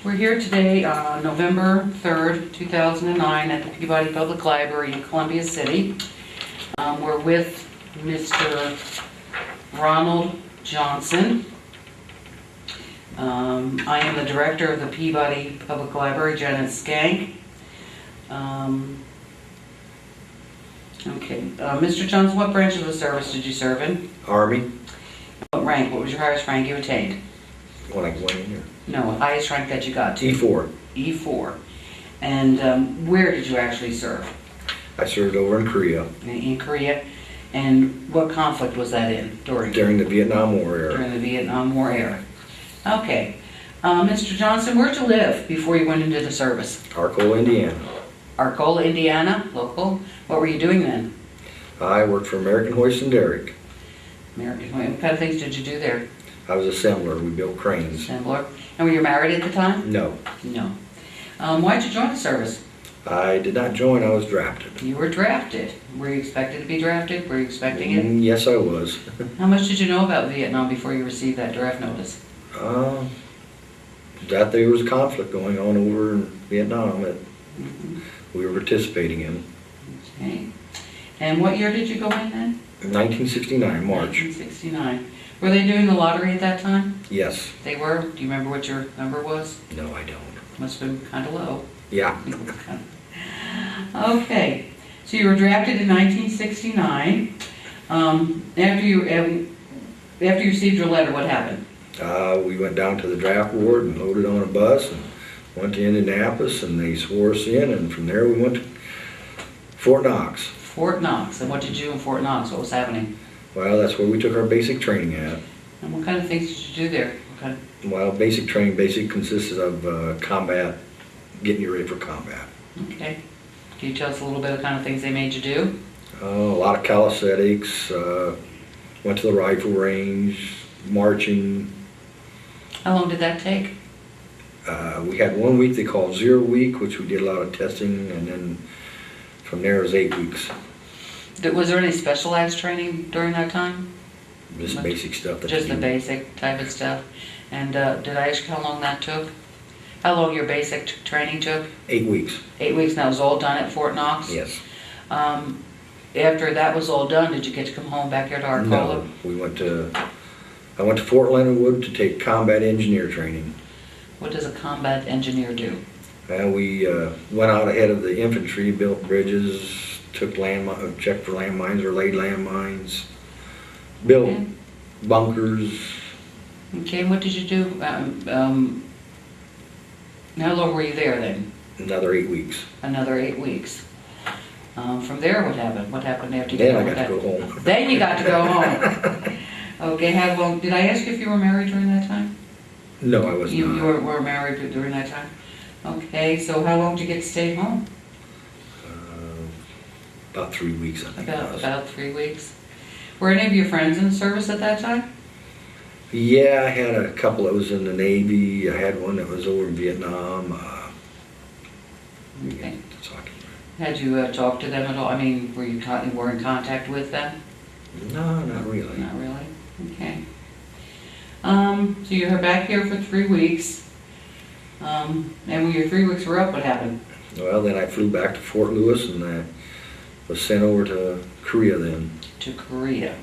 We're here today, November 3rd, 2009, at the Peabody Public Library in Columbia City. We're with Mr. Ronald Johnson. I am the director of the Peabody Public Library, Janet Skank. Mr. Johnson, what branch of the service did you serve in? Army. What rank? What was your highest rank you attained? When I went in here. No, highest rank that you got to. E4. E4. And where did you actually serve? I served over in Korea. In Korea. And what conflict was that in? During the Vietnam War era. During the Vietnam War era. Okay. Mr. Johnson, where'd you live before you went into the service? Arcola, Indiana. Arcola, Indiana, local. What were you doing then? I worked for American Hoist and Derrick. American. What kind of things did you do there? I was assembler. We built cranes. Assembler. And were you married at the time? No. No. Why'd you join the service? I did not join. I was drafted. You were drafted. Were you expected to be drafted? Were you expecting it? Yes, I was. How much did you know about Vietnam before you received that draft notice? That there was a conflict going on over in Vietnam that we were participating in. Okay. And what year did you go in then? 1969, March. 1969. Were they doing the lottery at that time? Yes. They were? Do you remember what your number was? No, I don't. Must have been kind of low. Yeah. Okay. So you were drafted in 1969. After you received your letter, what happened? We went down to the draft ward and loaded on a bus and went to Indianapolis, and they swore us in, and from there we went to Fort Knox. Fort Knox. And what did you do in Fort Knox? What was happening? Well, that's where we took our basic training at. And what kind of things did you do there? Well, basic training consisted of combat, getting you ready for combat. Okay. Can you tell us a little bit of the kind of things they made you do? A lot of calisthenics, went to the rifle range, marching. How long did that take? We had 1 week they called 0 week, which we did a lot of testing, and then from there it was 8 weeks. Was there any specialized training during that time? Just basic stuff. Just the basic type of stuff. And did I ask you how long that took? How long your basic training took? 8 weeks. 8 weeks, and that was all done at Fort Knox? Yes. After that was all done, did you get to come home back here to Arcola? No, I went to Fort Leonard Wood to take combat engineer training. What does a combat engineer do? We went out ahead of the infantry, built bridges, checked for landmines or laid landmines, built bunkers. Okay, and what did you do? How long were you there then? Another 8 weeks. Another 8 weeks. From there, what happened? What happened after you Then I got to go home. Then you got to go home. Okay, how long? Did I ask you if you were married during that time? No, I was not. You were married during that time? Okay, so how long did you get to stay home? About 3 weeks, I think. About 3 weeks. Were any of your friends in the service at that time? Yeah, I had a couple that was in the Navy. I had one that was over in Vietnam. Okay. That's all I can remember. Had you talked to them at all? I mean, were you in contact with them? No, not really. Not really? Okay. So you're back here for 3 weeks. And when your 3 weeks were up, what happened? Well, then I flew back to Fort Lewis, and I was sent over to Korea then. To Korea.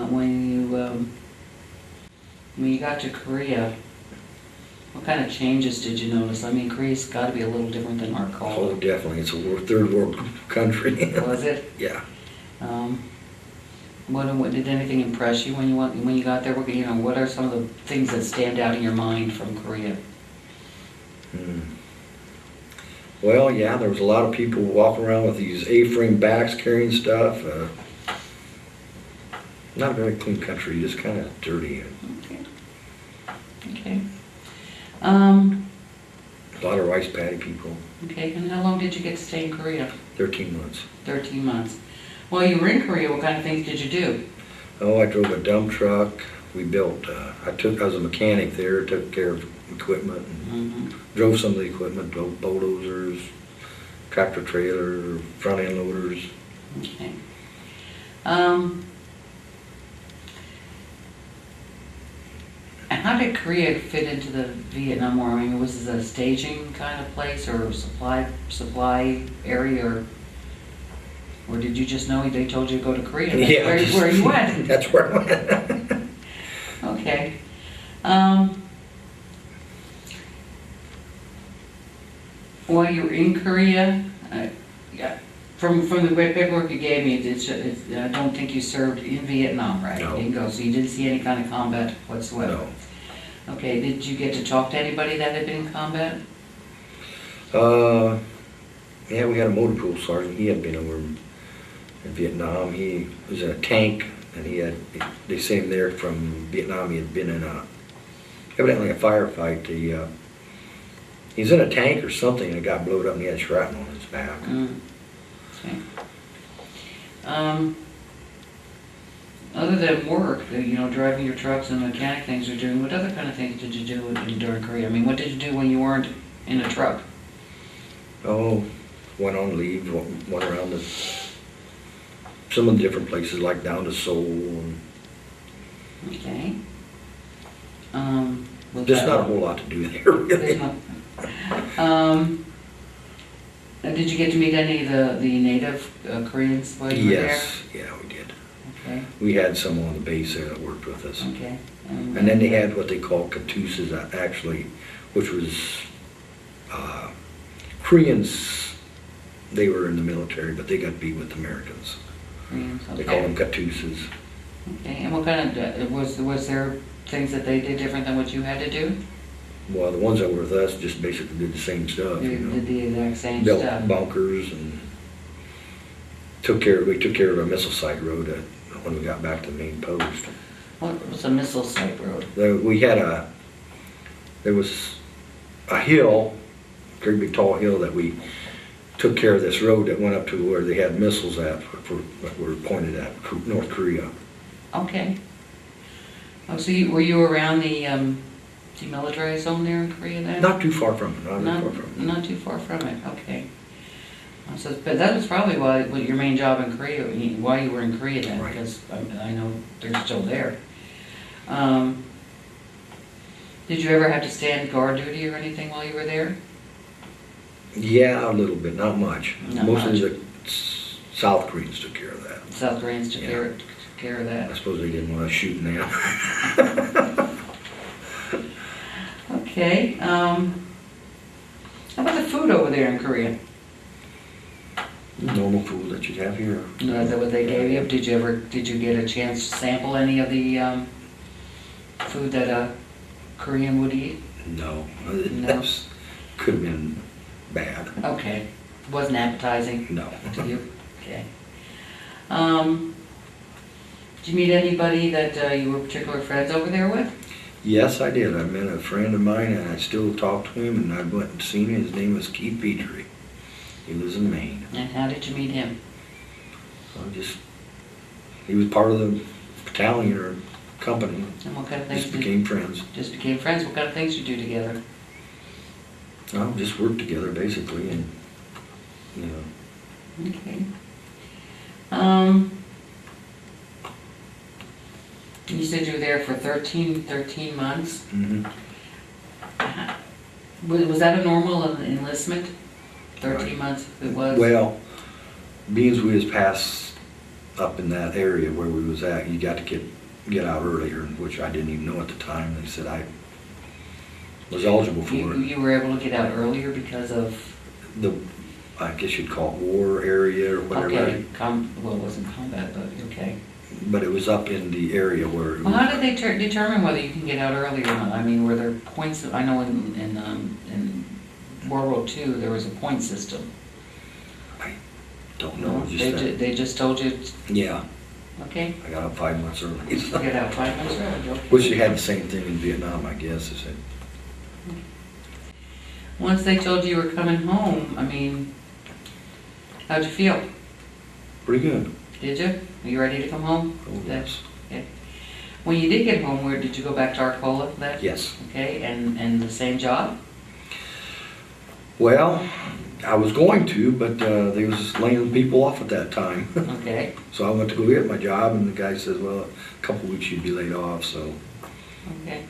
When you got to Korea, what kind of changes did you notice? I mean, Korea's got to be a little different than Arcola. Oh, definitely. It's a third world country. Was it? Yeah. What did anything impress you when you got there? What are some of the things that stand out in your mind from Korea? Well, yeah, there was a lot of people walking around with these A-frame backs carrying stuff. Not a very clean country, just kind of dirty. Okay. A lot of rice paddy people. Okay, and how long did you get to stay in Korea? 13 months. 13 months. While you were in Korea, what kind of things did you do? Oh, I drove a dump truck. We built, I was a mechanic there, took care of equipment, and drove some of the equipment, drove bulldozers, tractor trailer, front end loaders. Okay. how did Korea fit into the Vietnam War? I mean, was it a staging kind of place or a supply area, or did you just know they told you to go to Korea? That's Yeah, where you went. That's where I went. Okay. While you were in Korea, yeah, from the paperwork you gave me, I don't think you served in Vietnam, right? No. You didn't go, so you didn't see any kind of combat whatsoever? No. Okay, did you get to talk to anybody that had been in combat? Yeah, we had a motor pool sergeant. He had been over in Vietnam. He was in a tank, and they sent him there from Vietnam. He had been in evidently a firefight. He was in a tank or something, and it got blowed up, and he had shrapnel on his back. Okay. Other than work, driving your trucks and mechanic things you're doing, what other kind of things did you do during Korea? I mean, what did you do when you weren't in a truck? Oh, went on leave, went around some of the different places, like down to Seoul. And Okay. just not a whole lot to do there, really. Did you get to meet any of the native Koreans while you were there? Yes, yeah, we did. Okay, We had some on the base there that worked with us. okay. And then they had what they call katusas, actually, which was Koreans. They were in the military, but they got beat with Americans. Koreans, They okay. call them katusas. Okay, and what kind of, was there things that they did different than what you had to do? Well, the ones that were with us just basically did the same stuff, You you know. did the exact same Built stuff? bunkers and we took care of a missile site road when we got back to the main post. What was a missile site road? There was a hill, a great big tall hill, that we took care of this road that went up to where they had missiles that were pointed at North Korea. Okay. Oh, so were you around the demilitarized zone there in Korea then? Not too far from it, not too far from it. Not too far from it, okay. So, but that was probably what your main job in Korea, why you were in Korea then, Right. because I know they're still there. Did you ever have to stand guard duty or anything while you were there? Yeah, a little bit, not much. Not Mostly much. the South Koreans took care of that. South Koreans took Yeah. care of that. I suppose they didn't want us shooting them. Okay, how about the food over there in Korea? Normal food that you'd have here. Is that what they gave you? Did you get a chance to sample any of the food that a Korean would eat? No, No. that could have been bad. Okay, wasn't appetizing No. to you? Okay. Did you meet anybody that you were particular friends over there with? Yes, I did. I met a friend of mine, and I still talk to him, and I went and seen him. His name was Keith Petrie. He lives in Maine. And how did you meet him? He was part of the battalion or company. And what kind of things Just became friends. just became friends? What kind of things you do together? Well, just worked together basically, and you know. Okay. You said you were there for 13 months. Mhm. Was that a normal enlistment? 13 Right. months it was? Well, being as we was passed up in that area where we was at, you got to get out earlier, which I didn't even know at the time. They said I was eligible for it. You were able to get out earlier because of? I guess you'd call it war area or whatever. Okay, well, it wasn't combat, but okay. But it was up in the area where it Well, how was, did they determine whether you can get out early or not? I mean, were there points, I know in World War II, there was a point system. don't know, They just that. they just told you, Yeah, okay, I got out 5 months early. get out 5 months early, okay. Which they had the same thing in Vietnam, I guess. They said, Once they told you were coming home, I mean, how'd you feel? pretty good. Did you? Were you ready to come home? Oh, yes. When you did get home, where did you go back to Arcola then? Yes. Okay, and the same job? Well, I was going to, but they was just laying people off at that time. Okay, So I went to go get my job, and the guy says, well, a couple weeks you'd be laid off, so. okay.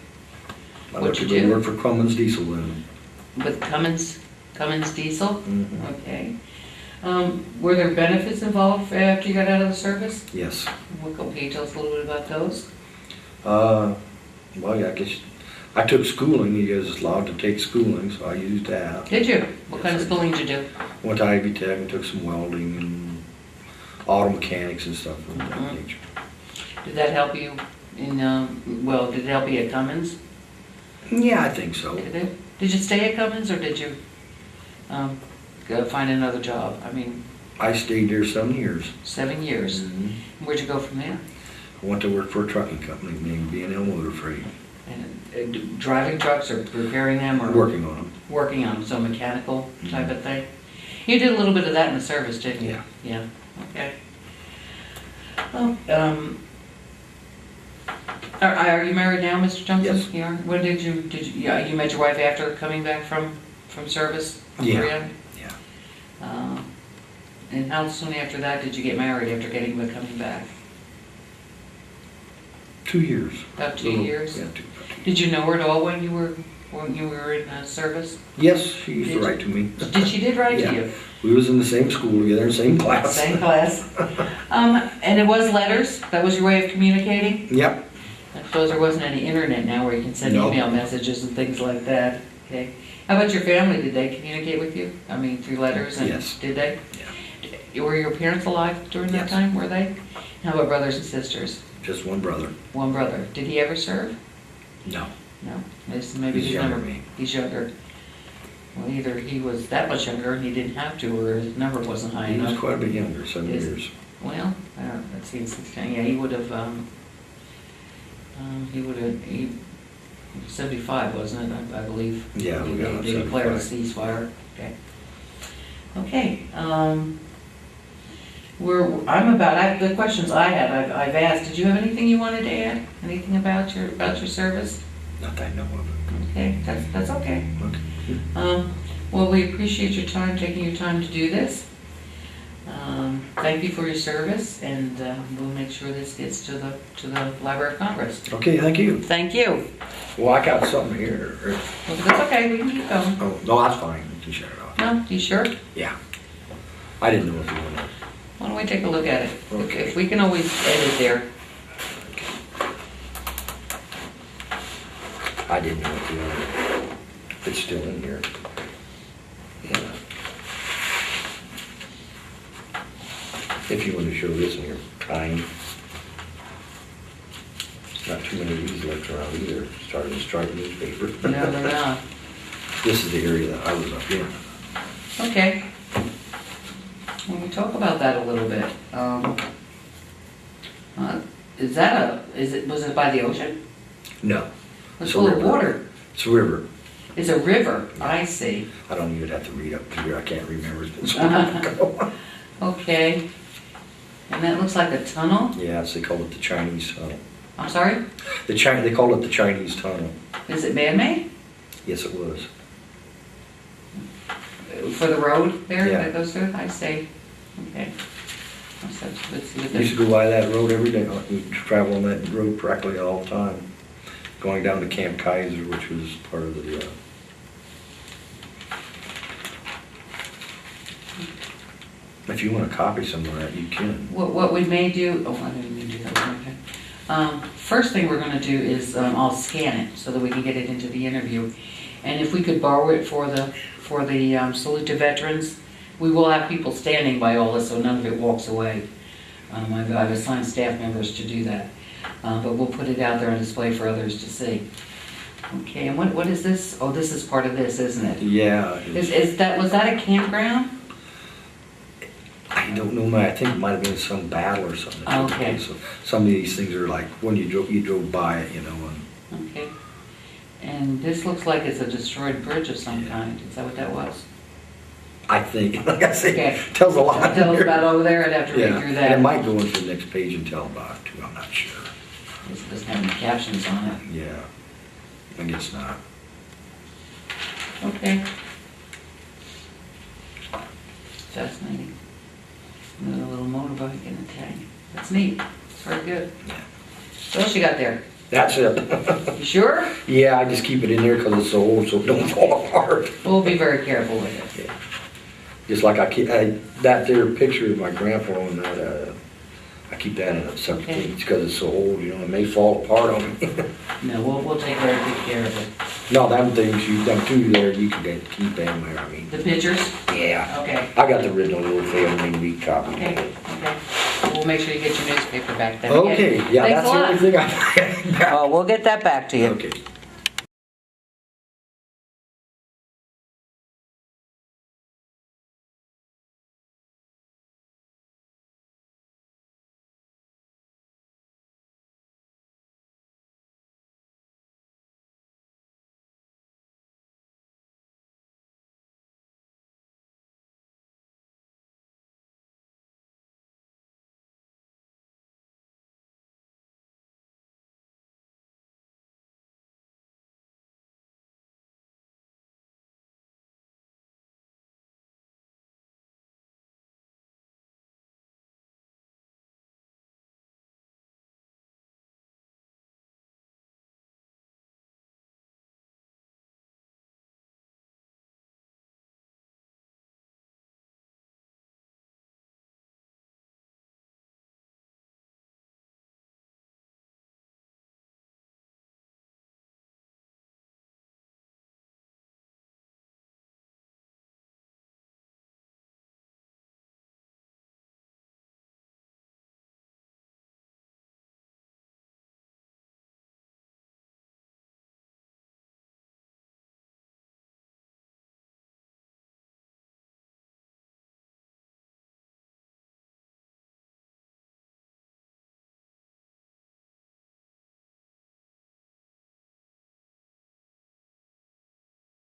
I went What'd to you go do? work for Cummins Diesel then. With Cummins Diesel? Mhm. Okay. Were there benefits involved after you got out of the service? Yes. Can you tell us a little bit about those? Well, yeah, I guess, I took schooling, you guys was allowed to take schooling, so I used that. Did you? What kind of Yes, I schooling did you do? Went to Ivy Tech and took some welding and auto mechanics and stuff of that Mhm. nature. Did that help you in, did it help you at Cummins? Yeah, I think so. Did it? Did you stay at Cummins or did you go find another job? I mean, I stayed there 7 years. 7 years. Mhm. Where'd you go from there? I went to work for a trucking company named B&L Motor Freight, And driving trucks or repairing them or? working on them. Working on them, so mechanical type of thing? You did a little bit of that in the service, didn't you? Yeah. Yeah, okay. Well, are you married now, Mr. Johnson? Yes. You are? When did you, yeah, you met your wife after coming back from service? From Yeah. Korea? Yeah. And how soon after that did you get married, after coming back? 2 years. About 2 Little- years? Yeah, 2. Did you know her at all when you were in service? Yes, she used Did to write to me. Did she did write to Yeah. you? We was in the same school together, same class. Same class. And it was letters? That was your way of communicating? Yep. I suppose there wasn't any internet now where you can send No. email messages and things like that. Okay. How about your family? Did they communicate with you? I mean, through letters? And Yes. Did they? Yeah. Were your parents alive during that Yes. time? Were they? How about brothers and sisters? Just one brother. One brother. Did he ever serve? No. No. Maybe He's his younger number. than me. He's younger. Well, either he was that much younger and he didn't have to, or his number wasn't high He was enough. quite a bit younger, 7 Is- years. Well, let's see, 16, yeah, he would have, he, 75, wasn't it, I believe? Yeah, we got him They declared a 75. ceasefire, okay. Okay, the questions I have, I've asked. Did you have anything you wanted to add? Anything about your service? Not that I know of. Okay, that's okay. Okay. Well, we appreciate your time, taking your time to do this. Thank you for your service, and we'll make sure this gets to the Library of Congress. Okay, thank you. Thank you. Well, I got something here. Well, that's okay, we can keep going. Oh, no, that's fine. You can shut it off. No, you sure? Yeah. I didn't know if you wanted. Why don't we take a look at it? Okay. If we can always edit there. I didn't know if you wanted. It's still in here. Yeah. If you want to show this in your time. Not too many of these left around either. Started a striped newspaper. No, they're not. This is the area that I was up in. Okay. Well, we talk about that a little bit. Was it by the ocean? No. It's It's a full of river. water. It's a river. It's a river, I see. I don't even have to read up here. I can't remember. It's been so long ago. Okay. And that looks like a tunnel? Yes, they call it the Chinese tunnel. I'm sorry? They call it the Chinese tunnel. Is it man-made? Yes, it was. For the road there Yeah. that goes through? I see. Okay. Let's see what I used to go by that road every day. We travel on that road practically all the time. Going down to Camp Kaiser, which was part of the, if you want to copy some of that, you can. What we may do, I didn't mean to do that. Okay. First thing we're gonna do is, I'll scan it so that we can get it into the interview. And if we could borrow it for the salute to veterans, we will have people standing by all this so none of it walks away. I've assigned staff members to do that. But we'll put it out there on display for others to see. Okay, and what is this? Oh, this is part of this, isn't it? Yeah. Was that a campground? I don't know, I think it might have been some battle or something. Okay. So some of these things are like when you drove by it, and Okay. And this looks like it's a destroyed bridge of some kind. Is that what that was? I think, like I say, Okay. tells a lot. Tell us here. about over there. I'd have to read Yeah, through and that. it might go into the next page and tell about it too, I'm not sure. This doesn't have any captions on it. Yeah, I guess not. Okay. Fascinating. And then a little motorbike in a tank. That's neat. It's very good. Yeah. What else you got there? That's it. You sure? Yeah, I just keep it in there because it's so old, so it don't fall apart. We'll be very careful with it. Just like that there picture of my grandpa and that, I keep that in a separate Okay. case because it's so old, you know, it may fall apart on me. No, we'll take very good care of it. No, them things, them two there, you can keep them there, I mean. The pictures? Yeah. Okay, I got the original little family read copy. okay. We'll make sure you get your newspaper back then. Okay, yeah, Thanks that's a the lot. only thing I. We'll get that back to you. Okay.